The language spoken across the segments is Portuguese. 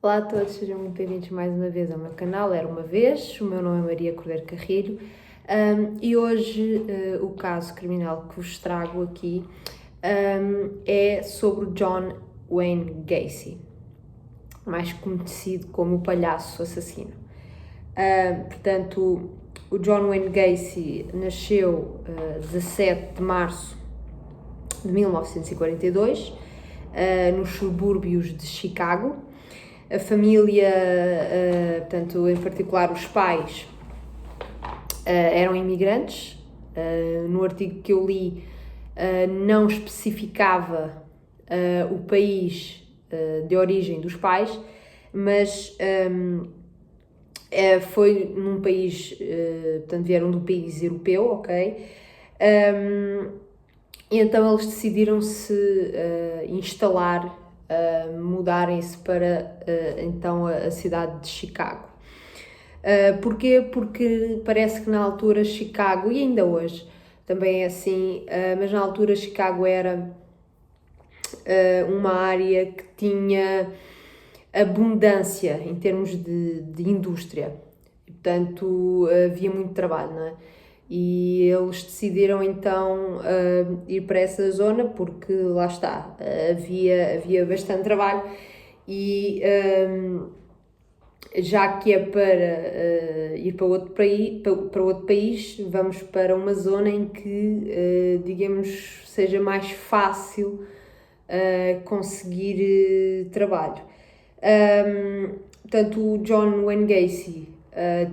Olá a todos, sejam muito bem-vindos mais uma vez ao meu canal. Era uma vez, o meu nome é Maria Cordeiro Carrilho e hoje o caso criminal que vos trago aqui é sobre o John Wayne Gacy, mais conhecido como o palhaço assassino. Portanto, o John Wayne Gacy nasceu 17 de março de 1942 nos subúrbios de Chicago. A família, portanto, em particular os pais, eram imigrantes. No artigo que eu li, não especificava o país de origem dos pais, mas foi num país, portanto, vieram do país europeu, ok? E então eles decidiram-se instalar, mudarem-se para então a cidade de Chicago. Porquê? Porque parece que na altura Chicago, e ainda hoje também é assim, mas na altura Chicago era uma área que tinha abundância em termos de indústria, e, portanto havia muito trabalho, não é? E eles decidiram então ir para essa zona porque lá está, havia bastante trabalho e já que é para ir para outro país, vamos para uma zona em que, digamos, seja mais fácil conseguir trabalho. Portanto, o John Wayne Gacy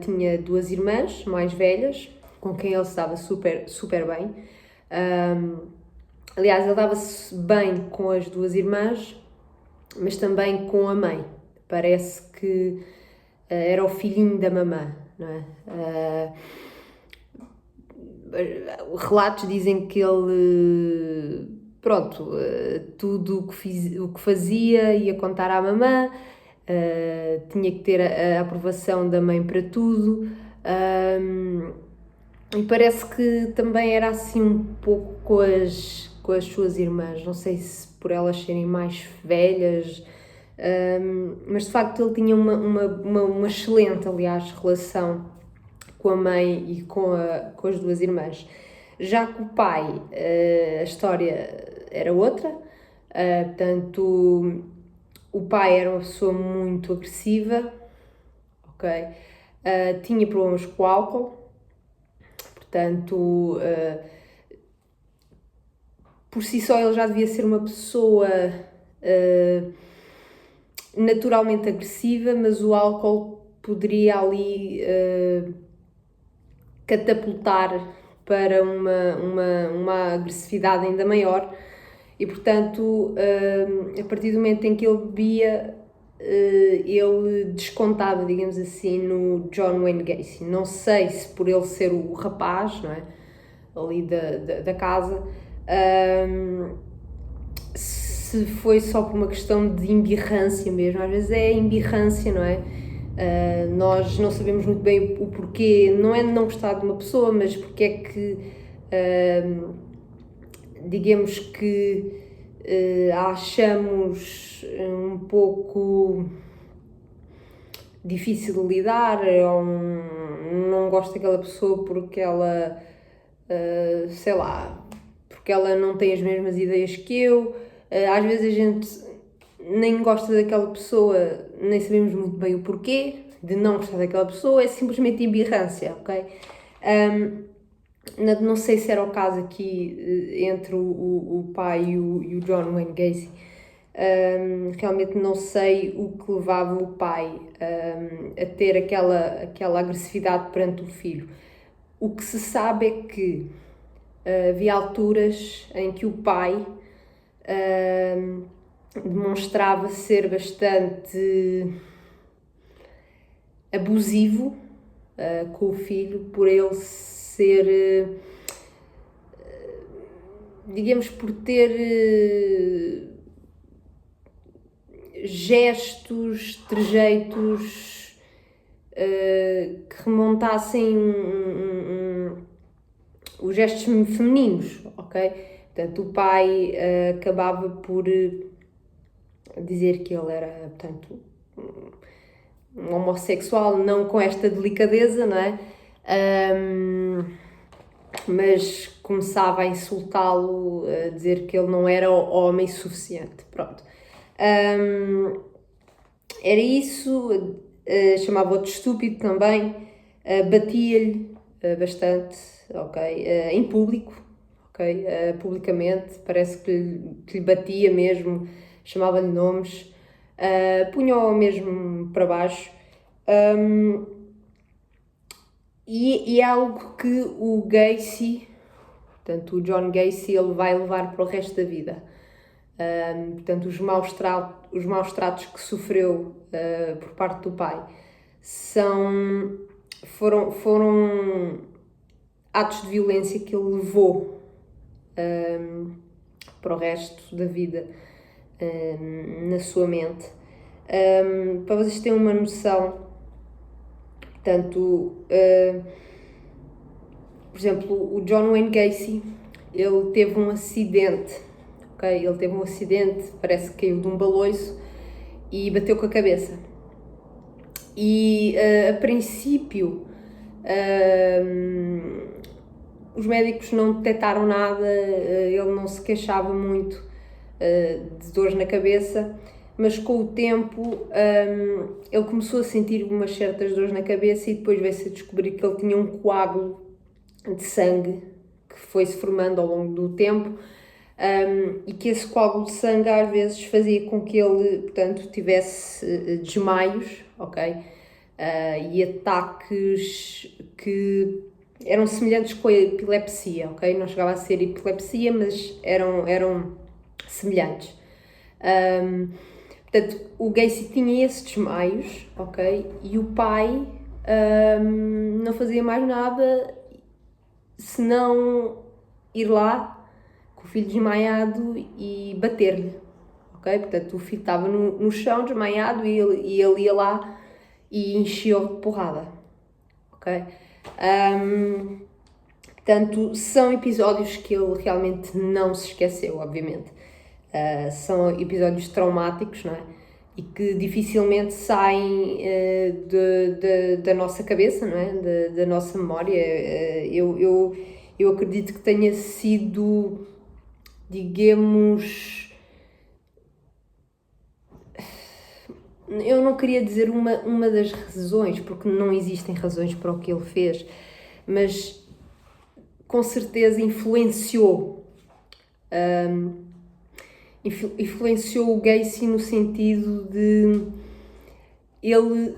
tinha duas irmãs mais velhas, com quem ele estava super bem. Aliás, ele dava-se bem com as duas irmãs, mas também com a mãe. Parece que era o filhinho da mamã, não é? Relatos dizem que ele, pronto, tudo o que fazia ia contar à mamã, tinha que ter a aprovação da mãe para tudo. E parece que também era assim um pouco com as suas irmãs, não sei se por elas serem mais velhas, mas de facto ele tinha uma excelente, aliás, relação com a mãe e com as duas irmãs. Já que o pai, a história era outra, portanto, o pai era uma pessoa muito agressiva, ok? Tinha problemas com o álcool. Portanto, por si só ele já devia ser uma pessoa naturalmente agressiva, mas o álcool poderia ali catapultar para uma agressividade ainda maior e, portanto, a partir do momento em que ele bebia, ele descontava, digamos assim, no John Wayne Gacy. Não sei se por ele ser o rapaz, não é? Ali da casa, se foi só por uma questão de embirrância mesmo. Às vezes é embirrância, não é? Nós não sabemos muito bem o porquê, não é de não gostar de uma pessoa, mas porque é que, digamos que a achamos um pouco difícil de lidar, ou não gosto daquela pessoa porque ela, sei lá, porque ela não tem as mesmas ideias que eu. Às vezes a gente nem gosta daquela pessoa, nem sabemos muito bem o porquê de não gostar daquela pessoa, é simplesmente embirrância, ok? Não sei se era o caso aqui entre o pai e o John Wayne Gacy. Realmente não sei o que levava o pai a ter aquela agressividade perante o filho. O que se sabe é que havia alturas em que o pai demonstrava ser bastante abusivo com o filho, por ele ser, digamos, por ter gestos, trejeitos que remontassem os gestos femininos, ok? Portanto, o pai acabava por dizer que ele era, portanto, um homossexual, não com esta delicadeza, não é? Mas começava a insultá-lo, a dizer que ele não era homem suficiente, pronto. Era isso, chamava-o de estúpido também, batia-lhe bastante, ok, em público, ok, publicamente, parece que lhe batia mesmo, chamava-lhe nomes, punha-o mesmo para baixo. E é algo que o Gacy, portanto o John Gacy, ele vai levar para o resto da vida. Portanto, os maus tratos que sofreu por parte do pai foram atos de violência que ele levou para o resto da vida na sua mente. Para vocês terem uma noção, portanto, por exemplo, o John Wayne Gacy, ele teve um acidente, ok? Ele teve um acidente, parece que caiu de um baloiço e bateu com a cabeça. E a princípio os médicos não detectaram nada, ele não se queixava muito de dores na cabeça, mas com o tempo ele começou a sentir umas certas dores na cabeça e depois veio-se a descobrir que ele tinha um coágulo de sangue que foi-se formando ao longo do tempo e que esse coágulo de sangue às vezes fazia com que ele, portanto, tivesse desmaios, ok? E ataques que eram semelhantes com a epilepsia, ok? Não chegava a ser epilepsia, mas eram semelhantes. Portanto, o Gacy tinha esses desmaios, ok? E o pai não fazia mais nada senão ir lá com o filho desmaiado e bater-lhe, ok? Portanto, o filho estava no chão desmaiado e ele ia lá e encheu de porrada, ok? Portanto, são episódios que ele realmente não se esqueceu, obviamente. São episódios traumáticos, não é? E que dificilmente saem da nossa cabeça, não é? Da nossa memória. Eu acredito que tenha sido, digamos, eu não queria dizer uma das razões, porque não existem razões para o que ele fez, mas com certeza influenciou o Gacy no sentido de ele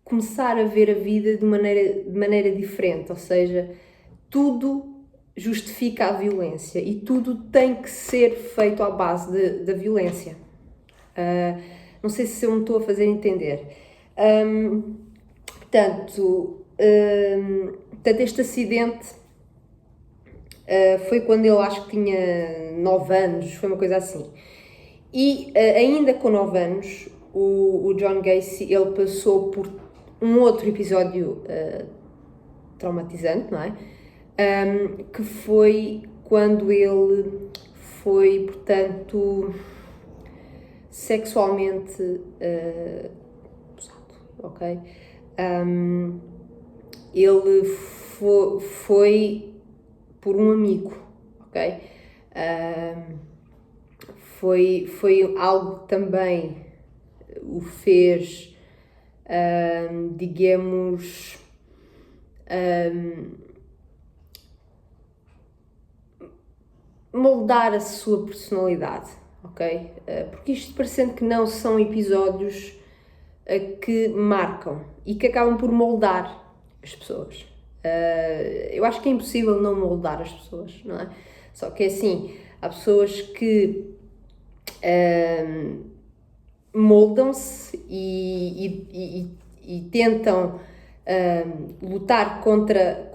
começar a ver a vida de maneira diferente, ou seja, tudo justifica a violência e tudo tem que ser feito à base da violência. Não sei se eu me estou a fazer entender. Portanto, este acidente foi quando ele acho que tinha 9 anos, foi uma coisa assim. E ainda com 9 anos, o John Gacy, ele passou por um outro episódio traumatizante, não é? Que foi quando ele foi, portanto, sexualmente abusado, ok? Ele foi por um amigo, ok? Foi algo que também o fez, digamos, moldar a sua personalidade, ok? Porque isto, parecendo que não, são episódios que marcam e que acabam por moldar as pessoas. Eu acho que é impossível não moldar as pessoas, não é? Só que é assim, há pessoas que moldam-se e tentam lutar contra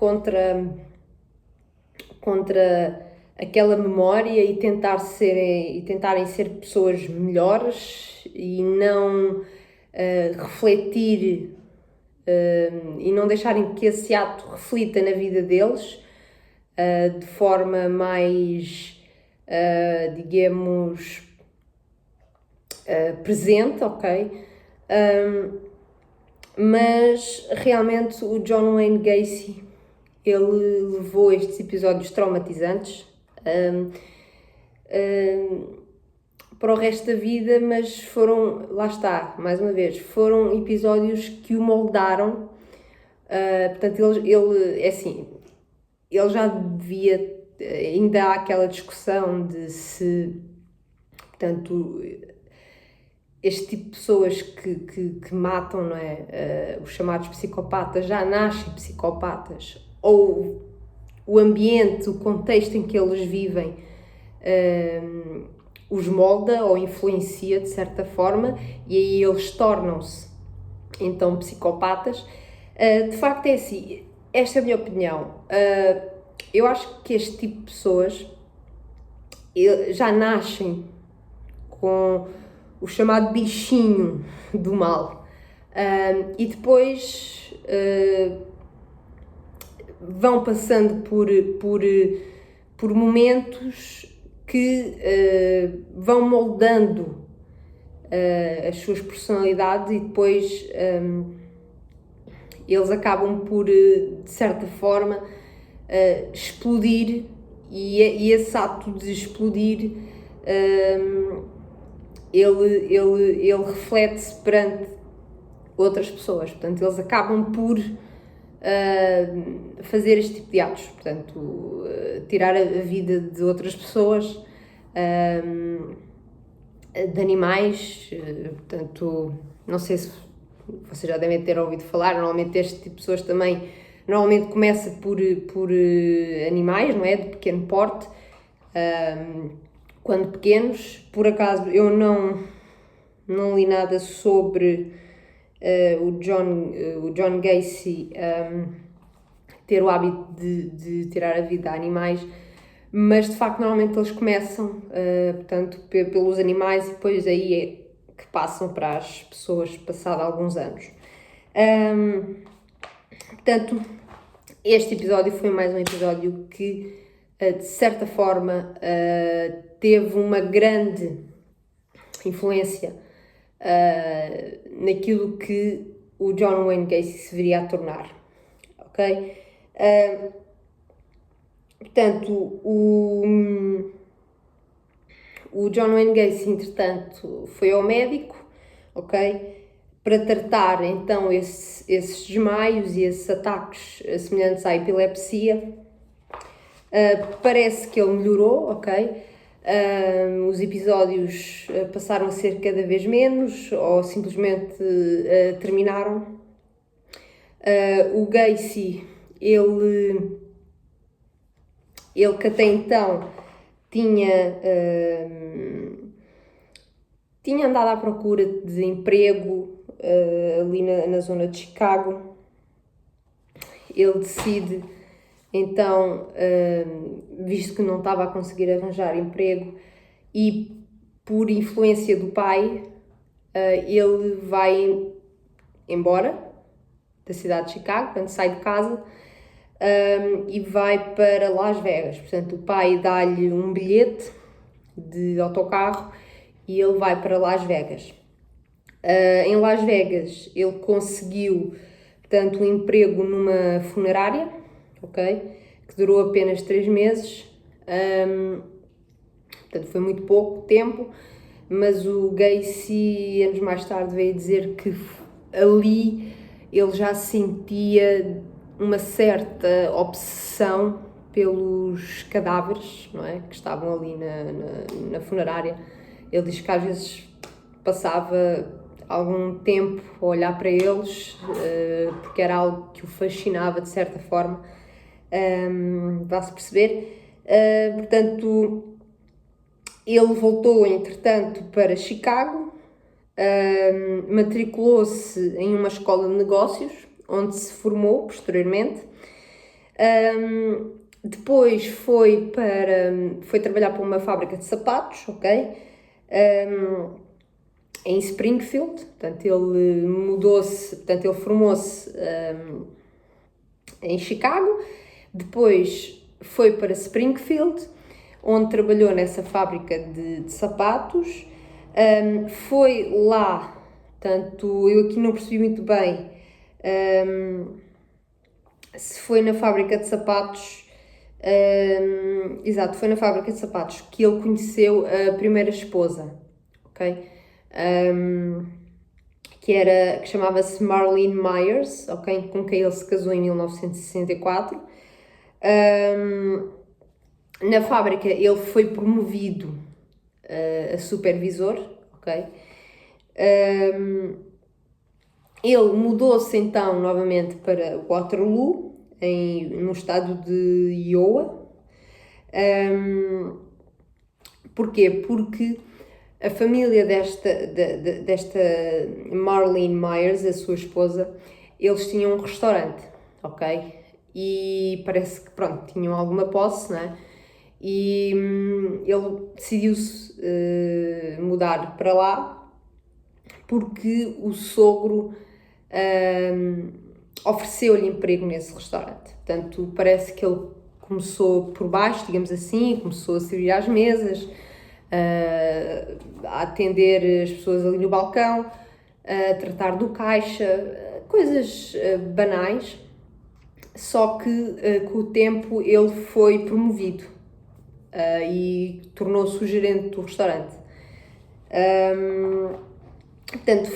aquela memória e tentarem ser pessoas melhores e não refletir e não deixarem que esse ato reflita na vida deles de forma mais, digamos, presente, ok? Mas realmente o John Wayne Gacy, ele levou estes episódios traumatizantes para o resto da vida, mas foram, lá está, mais uma vez, foram episódios que o moldaram. Portanto, ele é assim, ele já devia, ainda há aquela discussão de se, portanto, este tipo de pessoas que matam, não é? Os chamados psicopatas já nascem psicopatas, ou o ambiente, o contexto em que eles vivem os molda ou influencia de certa forma, e aí eles tornam-se então psicopatas. De facto é assim, esta é a minha opinião. Eu acho que este tipo de pessoas já nascem com o chamado bichinho do mal, e depois vão passando por momentos que vão moldando as suas personalidades, e depois eles acabam por, de certa forma, explodir, e esse ato de explodir ele reflete-se perante outras pessoas. Portanto, eles acabam por fazer este tipo de atos, portanto, tirar a vida de outras pessoas, de animais, portanto, não sei se vocês já devem ter ouvido falar, normalmente este tipo de pessoas também, normalmente começa por animais, não é, de pequeno porte, quando pequenos. Por acaso eu não li nada sobre o John Gacy ter o hábito de tirar a vida a animais, mas de facto normalmente eles começam, portanto, pelos animais, e depois aí é que passam para as pessoas passado alguns anos. Portanto, este episódio foi mais um episódio que, de certa forma, teve uma grande influência naquilo que o John Wayne Gacy se viria a tornar, ok? Portanto, o John Wayne Gacy, entretanto, foi ao médico, ok? Para tratar, então, esses desmaios e esses ataques semelhantes à epilepsia. Parece que ele melhorou, ok? Os episódios passaram a ser cada vez menos, ou simplesmente terminaram. O Gacy, ele que até então tinha andado à procura de emprego ali na zona de Chicago, ele decide então, visto que não estava a conseguir arranjar emprego, e por influência do pai, ele vai embora da cidade de Chicago, quando sai de casa, e vai para Las Vegas. Portanto, o pai dá-lhe um bilhete de autocarro e ele vai para Las Vegas. Em Las Vegas ele conseguiu, portanto, um emprego numa funerária, ok? Que durou apenas 3 meses, portanto foi muito pouco tempo, mas o Gacy anos mais tarde veio dizer que ali ele já sentia uma certa obsessão pelos cadáveres, não é? Que estavam ali na funerária. Ele diz que às vezes passava algum tempo a olhar para eles, porque era algo que o fascinava de certa forma, dá-se perceber. Portanto, ele voltou entretanto para Chicago, matriculou-se em uma escola de negócios, onde se formou posteriormente. Depois foi trabalhar para uma fábrica de sapatos, ok? Em Springfield, portanto ele ele formou-se em Chicago, depois foi para Springfield, onde trabalhou nessa fábrica de sapatos, Foi lá, portanto, eu aqui não percebi muito bem se foi na fábrica de sapatos, exato, foi na fábrica de sapatos que ele conheceu a primeira esposa, ok? Que chamava-se Marlene Myers, ok? Com quem ele se casou em 1964. Na fábrica ele foi promovido a supervisor, ok? Ele mudou-se então novamente para Waterloo, no estado de Iowa. Porquê? Porque a família desta Marlene Myers, a sua esposa, eles tinham um restaurante, ok? E parece que, pronto, tinham alguma posse, não é? E ele decidiu-se mudar para lá porque o sogro ofereceu-lhe emprego nesse restaurante. Portanto, parece que ele começou por baixo, digamos assim, começou a servir às mesas, a atender as pessoas ali no balcão, a tratar do caixa, coisas banais, só que com o tempo ele foi promovido e tornou-se o gerente do restaurante. Portanto,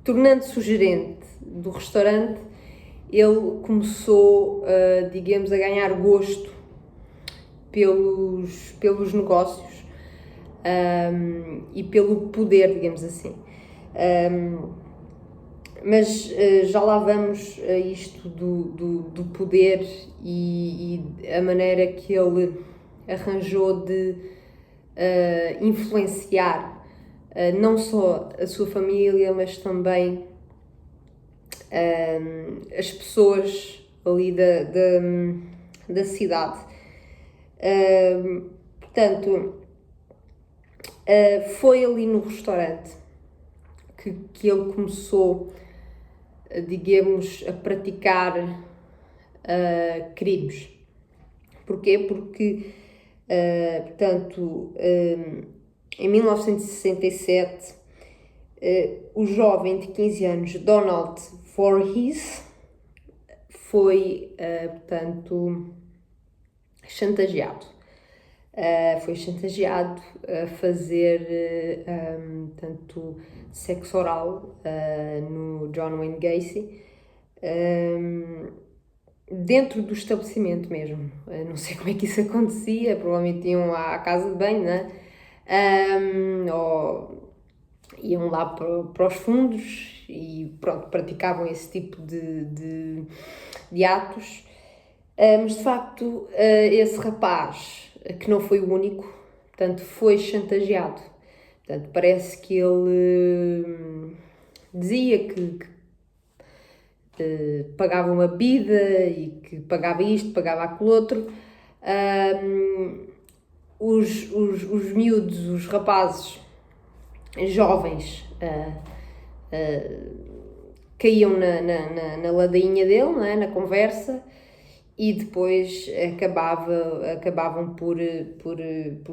tornando-se o gerente do restaurante, ele começou, digamos, a ganhar gosto pelos negócios e pelo poder, digamos assim. Mas já lá vamos a isto do poder e a maneira que ele arranjou de influenciar não só a sua família, mas também as pessoas ali da cidade. Portanto, foi ali no restaurante que ele começou, digamos, a praticar crimes. Porquê? Porque, portanto, em 1967, o jovem de 15 anos, Donald Voorhees, foi, portanto, chantageado. Foi chantageado a fazer, portanto, sexo oral no John Wayne Gacy, dentro do estabelecimento mesmo. Não sei como é que isso acontecia, provavelmente iam à casa de banho, né? Ou iam lá para os fundos e pronto, praticavam esse tipo de atos. Mas de facto, esse rapaz, que não foi o único, portanto, foi chantageado. Portanto, parece que ele dizia que pagava uma bebida e que pagava isto, pagava aquilo outro. Os miúdos, os rapazes jovens, caíam na ladainha dele, não é? Na conversa, e depois acabavam por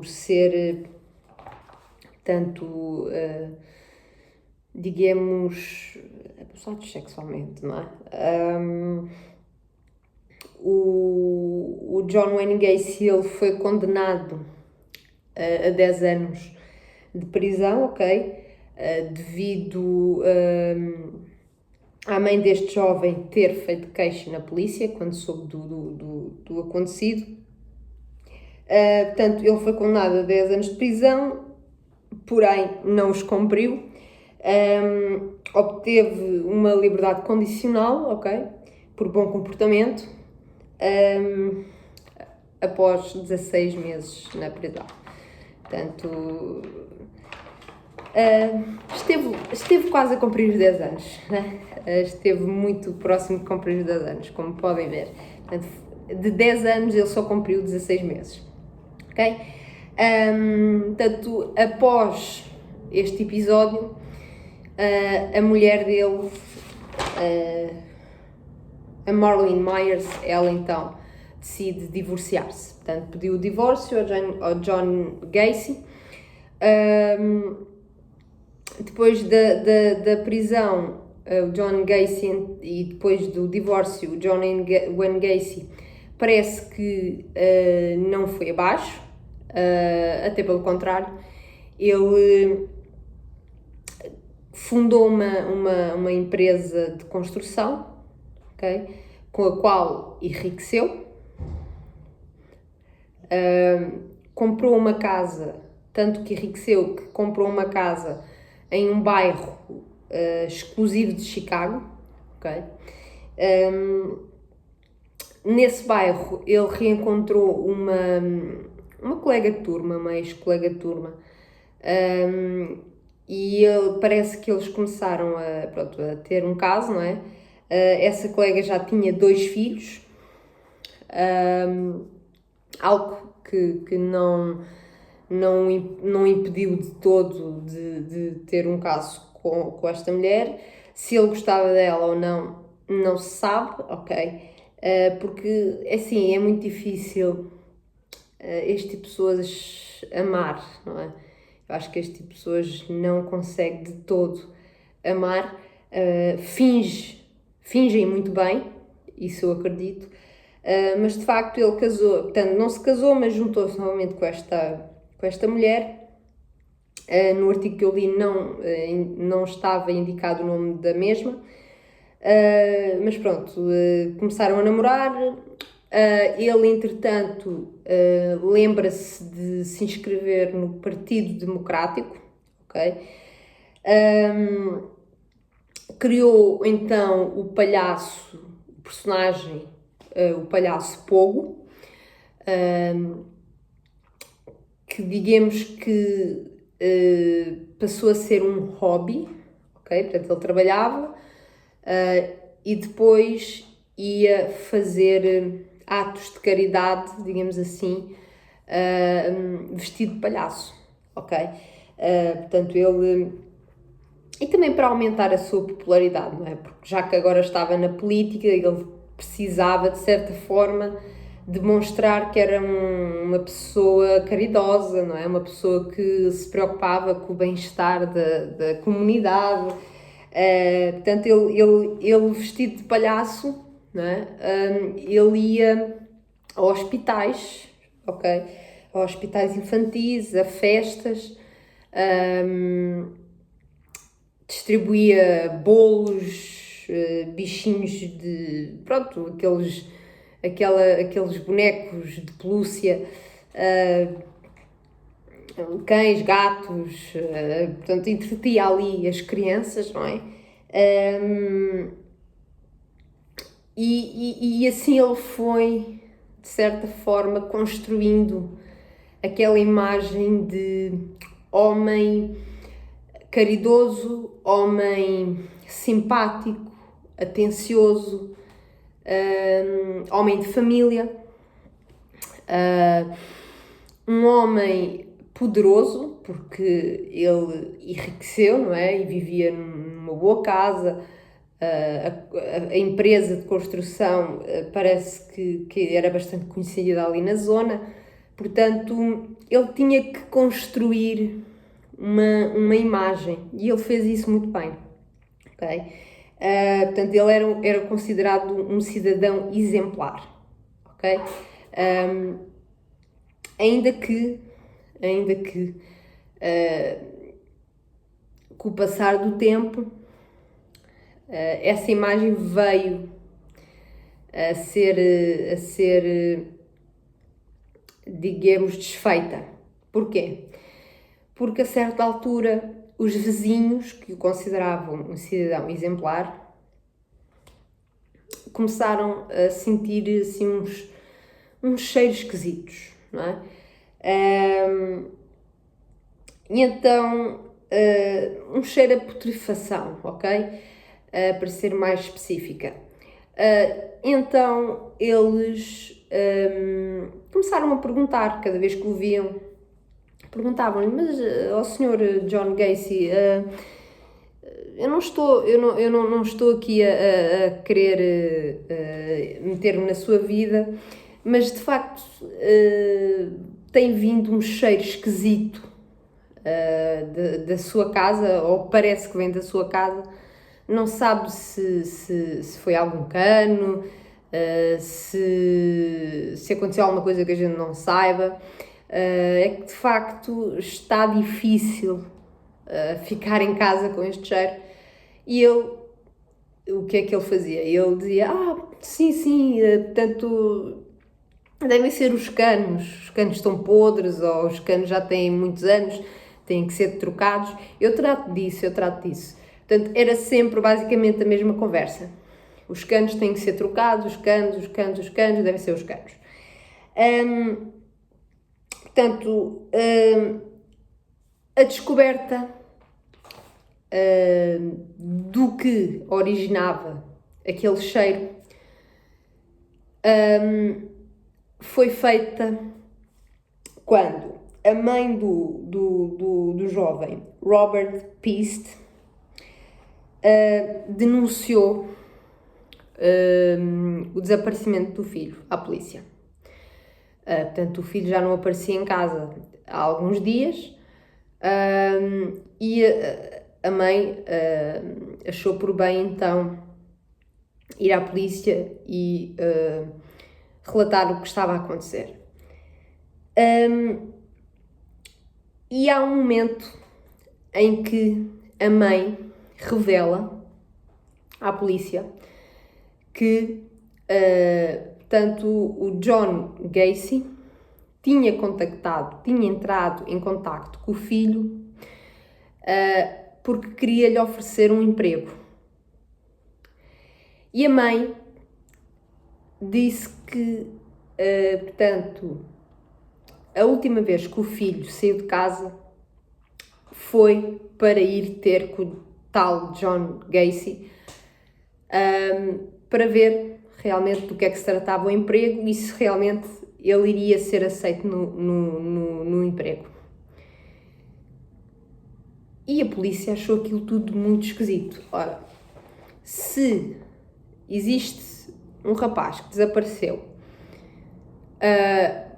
ser, tanto, digamos, abusados sexualmente, não é? O John Wayne Gacy, ele foi condenado a 10 anos de prisão, ok? Devido à mãe deste jovem ter feito queixa na polícia quando soube do acontecido. Portanto, ele foi condenado a 10 anos de prisão, porém não os cumpriu. Obteve uma liberdade condicional, ok? Por bom comportamento, após 16 meses na prisão. Portanto, esteve quase a cumprir os 10 anos, né? Esteve muito próximo de cumprir os 10 anos, como podem ver. Portanto, de 10 anos ele só cumpriu 16 meses, ok? Portanto, após este episódio, a mulher dele, a Marlene Myers, ela então decide divorciar-se. Portanto, pediu o divórcio ao John Gacy. Depois da prisão, o John Gacy, e depois do divórcio, o John Wayne Gacy, parece que não foi abaixo, até pelo contrário, ele fundou uma empresa de construção, okay, com a qual enriqueceu, comprou uma casa, tanto que enriqueceu que comprou uma casa em um bairro exclusivo de Chicago, okay? Nesse bairro ele reencontrou uma colega de turma, uma ex-colega de turma, e parece que eles começaram a ter um caso, não é? Essa colega já tinha 2 filhos, algo que não impediu de todo de ter um caso com esta mulher. Se ele gostava dela ou não se sabe, ok? Porque, assim, é muito difícil este tipo de pessoas amar, não é? Eu acho que este tipo de pessoas não consegue de todo amar, fingem muito bem, isso eu acredito, mas de facto ele casou, portanto não se casou, mas juntou-se novamente com esta mulher. No artigo que eu li não estava indicado o nome da mesma, mas pronto, começaram a namorar. Ele, entretanto, lembra-se de se inscrever no Partido Democrático, ok? Criou então o palhaço, o personagem, o palhaço Pogo, que digamos que passou a ser um hobby, ok? Portanto, ele trabalhava e depois ia fazer atos de caridade, digamos assim, vestido de palhaço, ok? Portanto, ele... E também para aumentar a sua popularidade, não é? Porque já que agora estava na política, ele precisava, de certa forma, demonstrar que era uma pessoa caridosa, não é? Uma pessoa que se preocupava com o bem-estar da comunidade. Portanto, ele vestido de palhaço, não é? Ele ia a hospitais, ok? A hospitais infantis, a festas, distribuía bolos, bichinhos de... pronto, aqueles bonecos de pelúcia, cães, gatos, portanto, entretia ali as crianças, não é? E assim ele foi, de certa forma, construindo aquela imagem de homem caridoso, homem simpático, atencioso, homem de família, um homem poderoso, porque ele enriqueceu, não é? E vivia numa boa casa. A empresa de construção parece que era bastante conhecida ali na zona, portanto ele tinha que construir uma imagem e ele fez isso muito bem, ok? Portanto ele era considerado um cidadão exemplar, ok? Ainda que com o passar do tempo essa imagem veio a ser, digamos, desfeita. Porquê? Porque a certa altura os vizinhos, que o consideravam um cidadão exemplar, começaram a sentir assim uns cheiros esquisitos, não é? E então um cheiro a putrefação, ok? Para ser mais específica. Então eles começaram a perguntar, cada vez que o viam, perguntavam-lhe, mas ao Sr. John Gacy, eu não estou aqui a querer meter-me na sua vida, mas de facto tem vindo um cheiro esquisito da sua casa, ou parece que vem da sua casa. Não sabe se foi algum cano, se aconteceu alguma coisa que a gente não saiba. É que de facto está difícil ficar em casa com este cheiro. E ele, o que é que ele fazia? Ele dizia, sim, portanto, devem ser os canos estão podres, ou os canos já têm muitos anos, têm que ser trocados. Eu trato disso. Portanto, era sempre basicamente a mesma conversa. Os canos têm que ser trocados, os canos, devem ser os canos. Portanto, a descoberta do que originava aquele cheiro foi feita quando a mãe do jovem, Robert Peast, denunciou o desaparecimento do filho à polícia. Portanto, o filho já não aparecia em casa há alguns dias, e a mãe achou por bem então ir à polícia e relatar o que estava a acontecer. E há um momento em que a mãe revela à polícia que portanto, o John Gacy tinha entrado em contacto com o filho porque queria-lhe oferecer um emprego. E a mãe disse que, portanto, a última vez que o filho saiu de casa foi para ir ter com o tal John Gacy, para ver realmente do que é que se tratava o emprego e se realmente ele iria ser aceito no emprego. E a polícia achou aquilo tudo muito esquisito. Ora, se existe um rapaz que desapareceu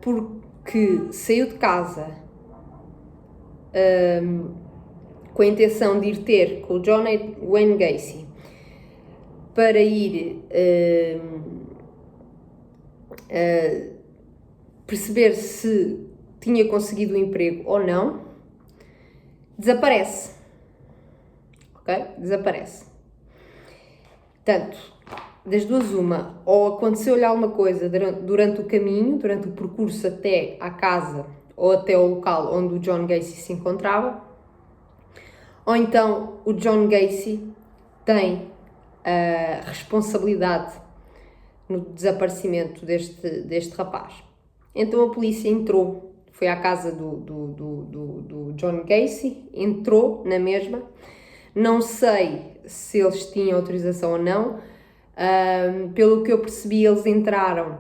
porque saiu de casa com a intenção de ir ter com o John Wayne Gacy para ir perceber se tinha conseguido um emprego ou não, desaparece. Ok? Desaparece. Portanto, das duas uma, ou aconteceu-lhe alguma coisa durante o caminho, durante o percurso até à casa ou até ao local onde o John Gacy se encontrava, ou então o John Gacy tem a responsabilidade no desaparecimento deste rapaz. Então a polícia entrou, foi à casa do John Gacy, entrou na mesma. Não sei se eles tinham autorização ou não. Pelo que eu percebi, eles entraram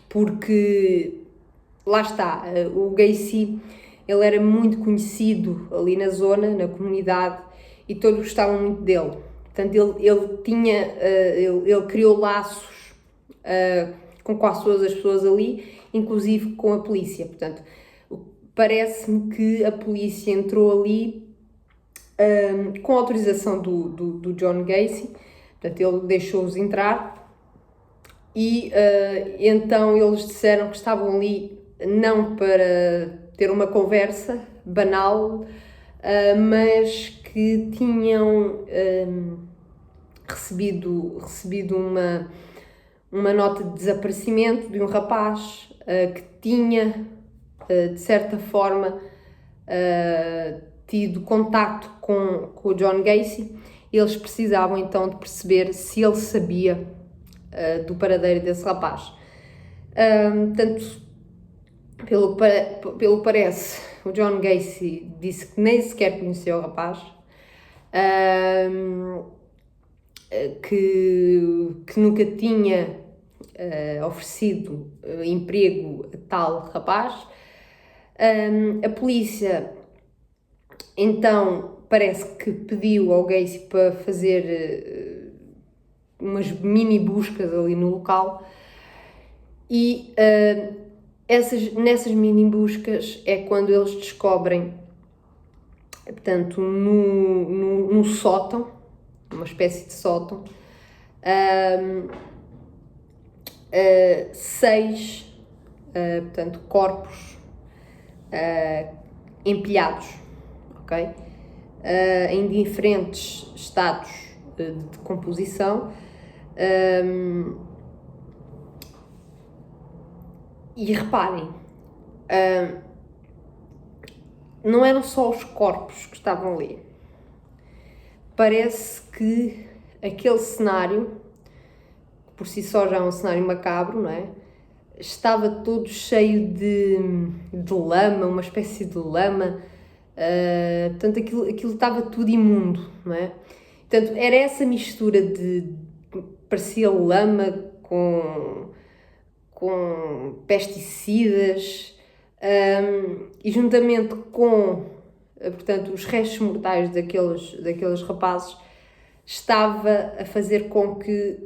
porque, lá está, o Gacy, ele era muito conhecido ali na zona, na comunidade, e todos gostavam muito dele. Portanto, ele criou laços com quase todas as pessoas ali, inclusive com a polícia. Portanto, parece-me que a polícia entrou ali com a autorização do John Gacy. Portanto, ele deixou-os entrar e então eles disseram que estavam ali não para ter uma conversa banal, mas que tinham recebido uma nota de desaparecimento de um rapaz que tinha, de certa forma, tido contacto com o John Gacy. Eles precisavam então de perceber se ele sabia do paradeiro desse rapaz. Portanto, pelo que parece, o John Gacy disse que nem sequer conheceu o rapaz, que nunca tinha oferecido emprego a tal rapaz. A polícia então parece que pediu ao Gacy para fazer umas mini buscas ali no local, e nessas mini buscas é quando eles descobrem portanto, no sótão, uma espécie de sótão, 6, portanto, corpos empilhados, ok? Em diferentes estados de decomposição. E reparem, não eram só os corpos que estavam ali. Parece que aquele cenário, por si só já é um cenário macabro, não é? Estava todo cheio de lama, uma espécie de lama. Portanto, aquilo estava tudo imundo, não é? Portanto, era essa mistura parecia lama com pesticidas, e juntamente com, portanto, os restos mortais daqueles rapazes, estava a fazer com que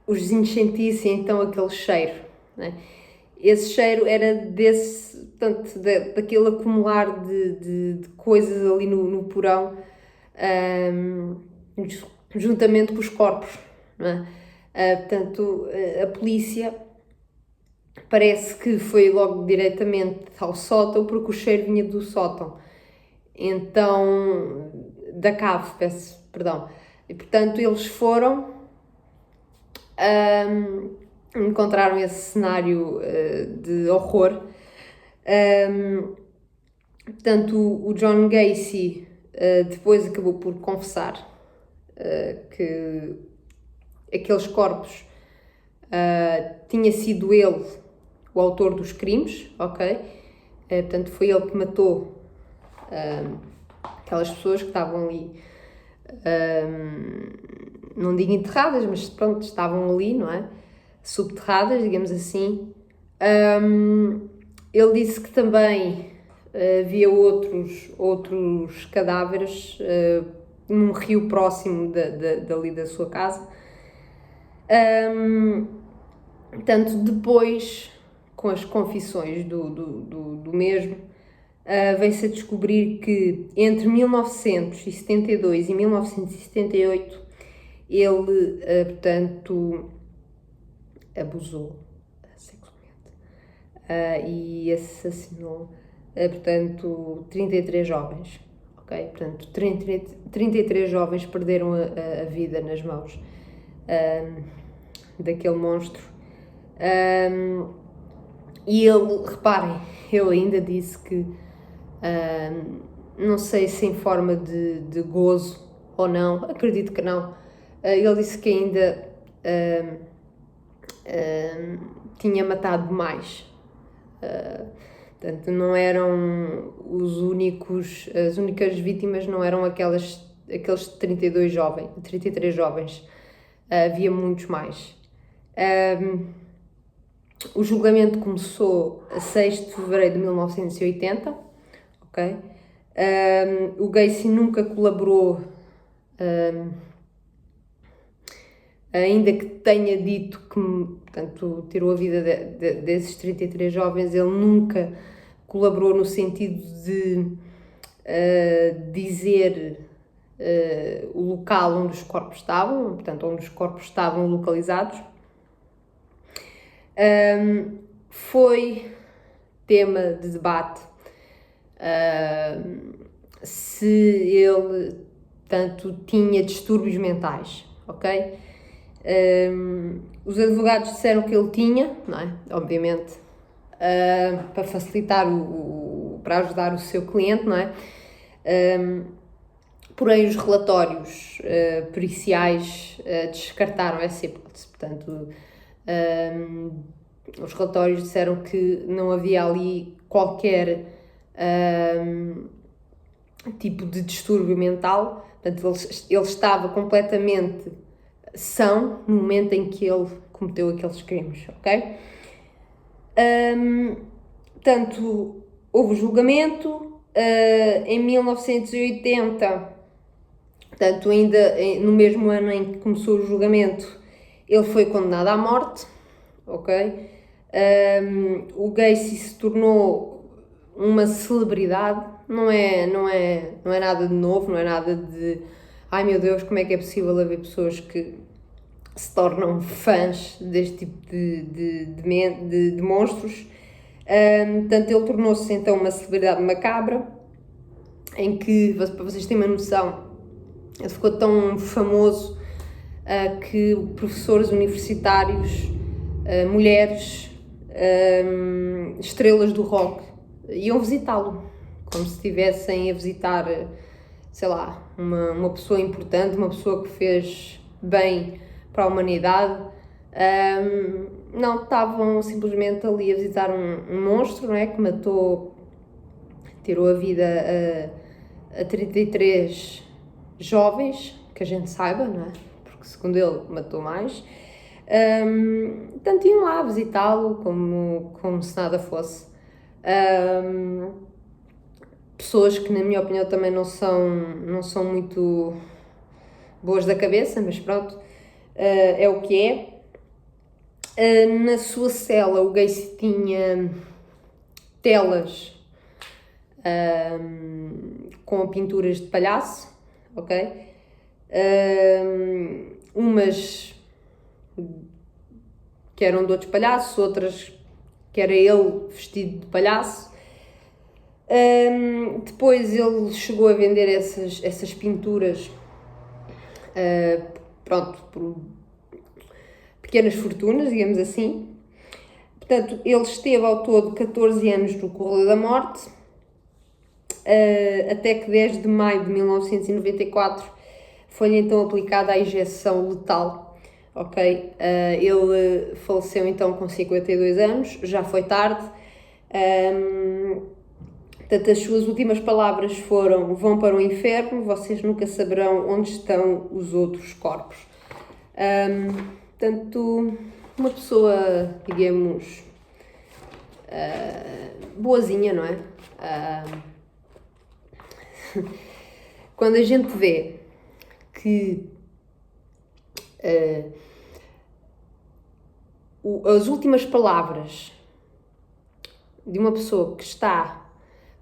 os vizinhos sentissem então aquele cheiro, né? Esse cheiro era portanto, daquele acumular de coisas ali no porão, juntamente com os corpos, não é? Portanto, a polícia parece que foi logo diretamente ao sótão, porque o cheiro vinha do sótão, então, da cave, peço perdão, e portanto eles foram, encontraram esse cenário de horror. Portanto, o John Gacy depois acabou por confessar que aqueles corpos tinha sido ele o autor dos crimes, ok? Portanto, foi ele que matou aquelas pessoas que estavam ali, não digo enterradas, mas pronto, estavam ali, não é? Subterradas, digamos assim. Ele disse que também havia outros cadáveres num rio próximo dali da sua casa. Portanto, depois, com as confissões do mesmo, veio-se a descobrir que entre 1972 e 1978 ele, portanto, abusou sexualmente e assassinou, portanto, 33 jovens, ok? Portanto, 33 jovens perderam a vida nas mãos daquele monstro. E ele, reparem, ele ainda disse que, não sei se em forma de gozo ou não, acredito que não, ele disse que ainda tinha matado mais. Portanto, não eram as únicas vítimas não eram aqueles 33 jovens, havia muitos mais. O julgamento começou a 6 de fevereiro de 1980, ok? O Gacy nunca colaborou, ainda que tenha dito que, portanto, tirou a vida desses 33 jovens, ele nunca colaborou no sentido de dizer o local onde os corpos estavam, portanto, onde os corpos estavam localizados. Foi tema de debate se ele, portanto, tinha distúrbios mentais, ok? Os advogados disseram que ele tinha, não é? Obviamente, para facilitar, para ajudar o seu cliente, não é? Porém, os relatórios periciais descartaram essa hipótese, portanto, os relatórios disseram que não havia ali qualquer tipo de distúrbio mental, portanto, ele estava completamente são no momento em que ele cometeu aqueles crimes, ok? Portanto, houve julgamento em 1980, portanto, ainda no mesmo ano em que começou o julgamento, ele foi condenado à morte, ok? O Gacy se tornou uma celebridade, não é nada de novo, não é nada de ai meu Deus, como é que é possível haver pessoas que se tornam fãs deste tipo de monstros. Portanto, ele tornou-se então uma celebridade macabra, em que, para vocês terem uma noção, ele ficou tão famoso que professores universitários, mulheres, estrelas do rock iam visitá-lo, como se estivessem a visitar, sei lá, uma pessoa importante, uma pessoa que fez bem para a humanidade. Não, estavam simplesmente ali a visitar um monstro, não é? Que tirou a vida a 33 jovens, que a gente saiba, não é? Porque segundo ele matou mais. Portanto, iam lá visitá-lo como se nada fosse. Pessoas que, na minha opinião, também não são muito boas da cabeça, mas pronto, é o que é. Na sua cela, o Gacy tinha telas com pinturas de palhaço, ok? Umas que eram de outros palhaços, outras que era ele vestido de palhaço. Depois ele chegou a vender essas pinturas, pronto, por pequenas fortunas, digamos assim. Portanto, ele esteve ao todo 14 anos no corredor da morte, até que 10 de maio de 1994 foi-lhe então aplicada a injeção letal, ok? Ele faleceu então com 52 anos, já foi tarde. Portanto, as suas últimas palavras foram: vão para o inferno, vocês nunca saberão onde estão os outros corpos. Portanto, uma pessoa, digamos, boazinha, não é? Quando a gente vê que as últimas palavras de uma pessoa que está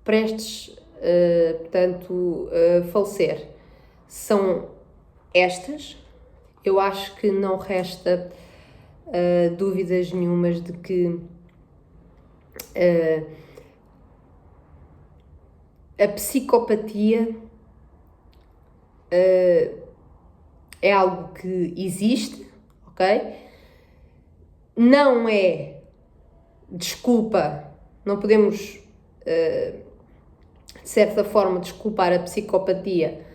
prestes, portanto, a falecer são estas, eu acho que não resta dúvidas nenhumas de que a psicopatia é algo que existe, ok? Não é desculpa, não podemos, de certa forma, desculpar a psicopatia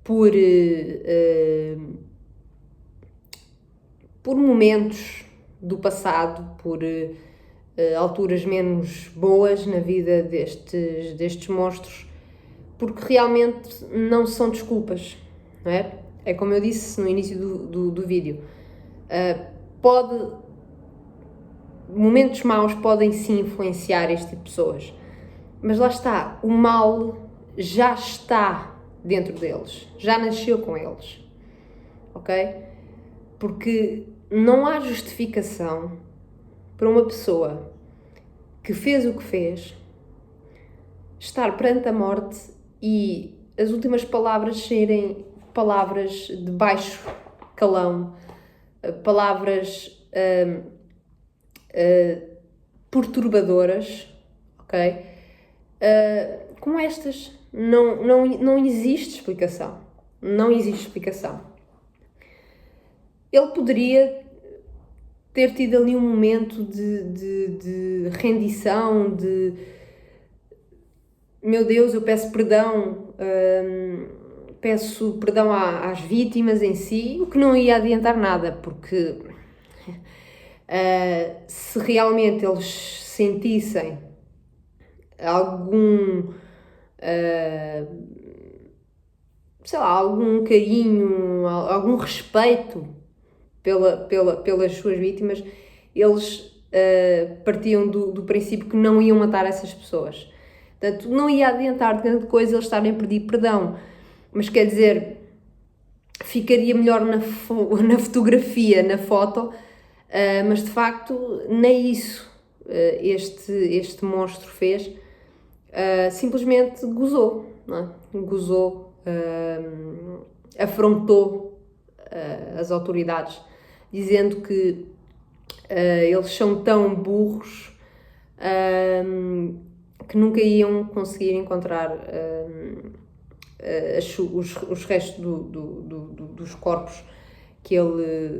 por momentos do passado, por alturas menos boas na vida destes monstros, porque realmente não são desculpas, não é? É como eu disse no início do vídeo, momentos maus podem sim influenciar este tipo de pessoas, mas lá está, o mal já está dentro deles, já nasceu com eles, ok? Porque não há justificação para uma pessoa que fez o que fez estar perante a morte e as últimas palavras serem palavras de baixo calão, palavras perturbadoras, ok? Como estas, não existe explicação. Não existe explicação. Ele poderia ter tido ali um momento de rendição, de meu Deus, eu peço perdão, peço perdão às vítimas em si, o que não ia adiantar nada, porque se realmente eles sentissem algum, sei lá, algum carinho, algum respeito pelas suas vítimas, eles partiam do princípio que não iam matar essas pessoas. Portanto, não ia adiantar de grande coisa eles estarem a pedir perdão, mas quer dizer, ficaria melhor na fotografia, na foto, mas de facto nem isso este monstro fez. simplesmente gozou, não é? Gozou, afrontou as autoridades, dizendo que eles são tão burros que nunca iam conseguir encontrar os restos dos corpos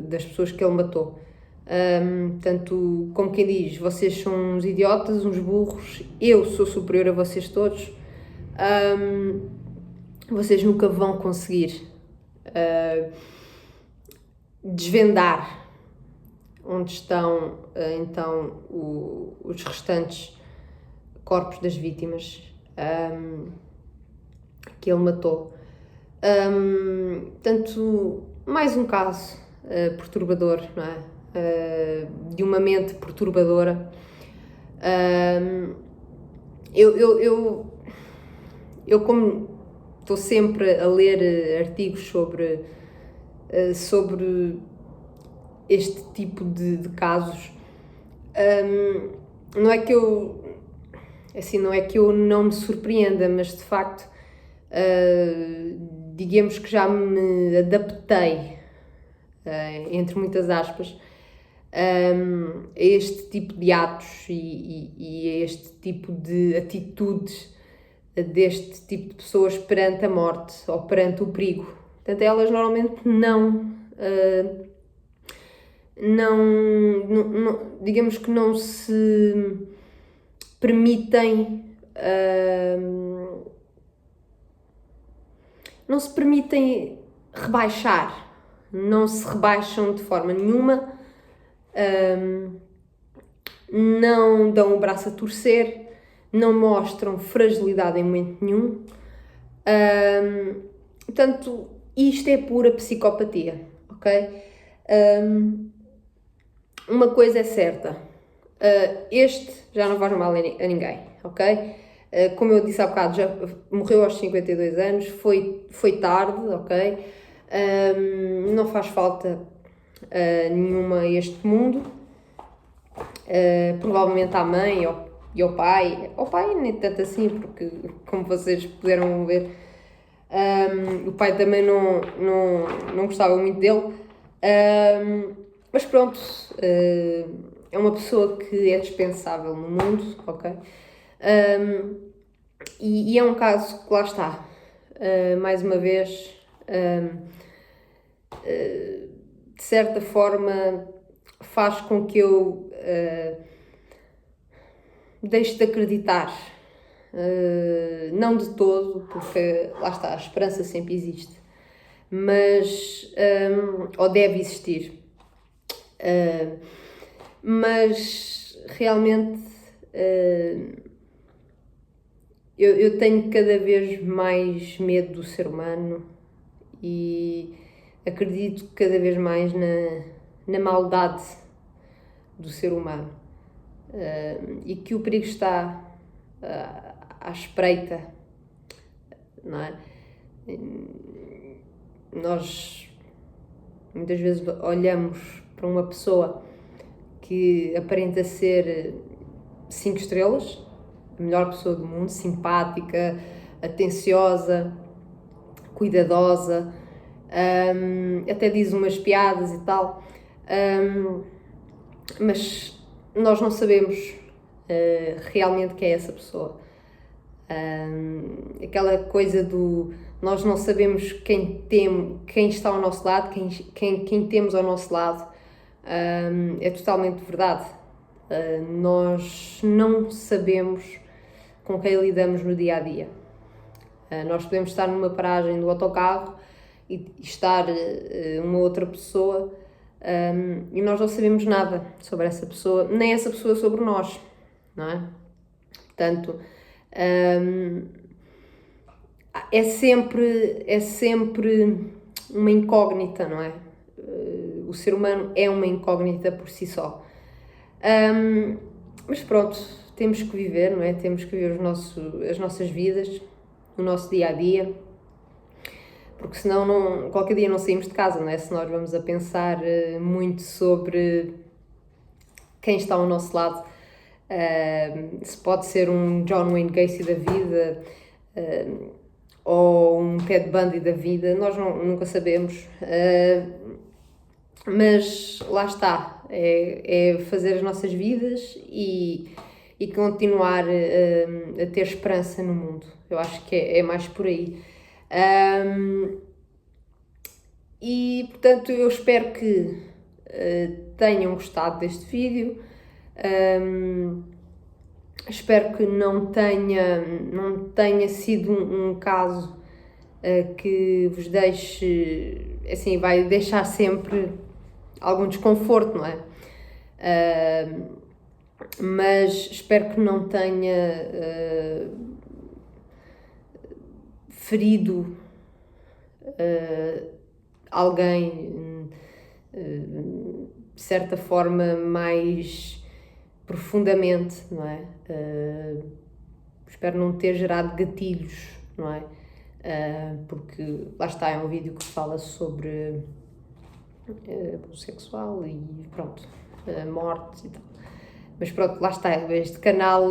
das pessoas que ele matou. Tanto como quem diz, vocês são uns idiotas, uns burros, eu sou superior a vocês todos, vocês nunca vão conseguir desvendar onde estão então os restantes corpos das vítimas que ele matou. Portanto, mais um caso perturbador, não é? De uma mente perturbadora. Eu como estou sempre a ler artigos sobre este tipo de casos, não é que eu não me surpreenda, mas de facto digamos que já me adaptei, entre muitas aspas, a este tipo de atos e a este tipo de atitudes deste tipo de pessoas perante a morte ou perante o perigo. Portanto, elas normalmente digamos que não se permitem rebaixar, não se rebaixam de forma nenhuma, não dão o braço a torcer, não mostram fragilidade em momento nenhum. Portanto, isto é pura psicopatia, ok? Uma coisa é certa, este já não faz mal a ninguém, ok? Como eu disse há bocado, já morreu aos 52 anos, foi tarde, ok? Não faz falta nenhuma a este mundo. Provavelmente à mãe e ao pai nem tanto assim, porque como vocês puderam ver, o pai também não gostava muito dele, mas pronto, é uma pessoa que é dispensável no mundo, ok? E é um caso que lá está, mais uma vez, de certa forma faz com que eu deixe de acreditar, não de todo, porque lá está, a esperança sempre existe, mas ou deve existir, mas realmente eu tenho cada vez mais medo do ser humano e acredito cada vez mais na maldade do ser humano, e que o perigo está à espreita, não é? Nós muitas vezes olhamos para uma pessoa que aparenta ser 5 estrelas, a melhor pessoa do mundo, simpática, atenciosa, cuidadosa, até diz umas piadas e tal, mas nós não sabemos realmente quem é essa pessoa. Aquela coisa do nós não sabemos quem está ao nosso lado, quem temos ao nosso lado, é totalmente verdade. Nós não sabemos com quem lidamos no dia a dia. Nós podemos estar numa paragem do autocarro e estar uma outra pessoa, e nós não sabemos nada sobre essa pessoa, nem essa pessoa sobre nós, não é? Portanto, é sempre uma incógnita, não é? O ser humano é uma incógnita por si só. Mas pronto, temos que viver, não é? Temos que viver as nossas vidas, o nosso dia-a-dia, porque senão qualquer dia não saímos de casa, não é? Se nós vamos a pensar muito sobre quem está ao nosso lado, Se pode ser um John Wayne Gacy da vida, ou um Ted Bundy da vida, nós nunca sabemos. Mas lá está, é fazer as nossas vidas e continuar a ter esperança no mundo. Eu acho que é mais por aí. E portanto eu espero que tenham gostado deste vídeo. Espero que não tenha sido um caso que vos deixe, assim, vai deixar sempre algum desconforto, não é? Mas espero que não tenha ferido alguém de certa forma mais profundamente, não é? Espero não ter gerado gatilhos, não é? Porque lá está, é um vídeo que fala sobre abuso sexual e pronto, mortes e tal. Mas pronto, lá está, este canal,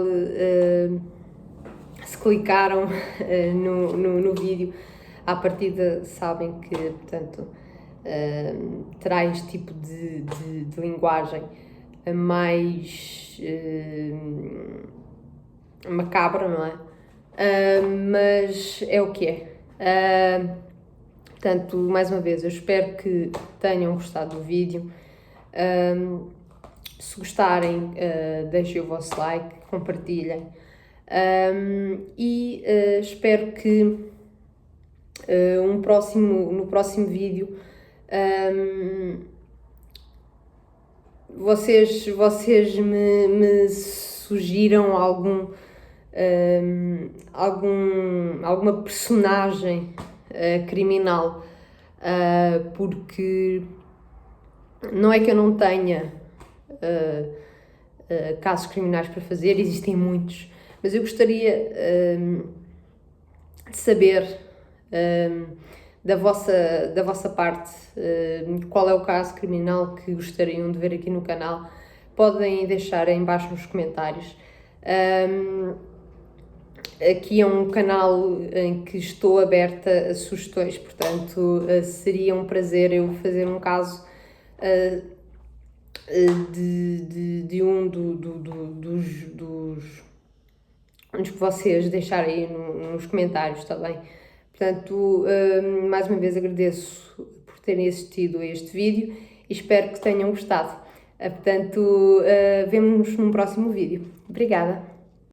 se clicaram no vídeo, à partida sabem que, portanto, terá este tipo de linguagem mais macabra, não é? Mas é o que é. Portanto, mais uma vez, eu espero que tenham gostado do vídeo. Se gostarem, deixem o vosso like, compartilhem. E espero que no próximo vídeo vocês me sugiram alguma personagem criminal, porque não é que eu não tenha casos criminais para fazer, existem muitos, mas eu gostaria de saber da vossa parte qual é o caso criminal que gostariam de ver aqui no canal. Podem deixar em baixo nos comentários. Aqui é um canal em que estou aberta a sugestões, portanto seria um prazer eu fazer um caso de um dos que vocês deixarem aí nos comentários, está bem? Portanto, mais uma vez agradeço por terem assistido a este vídeo e espero que tenham gostado. Portanto, vemo-nos num próximo vídeo. Obrigada!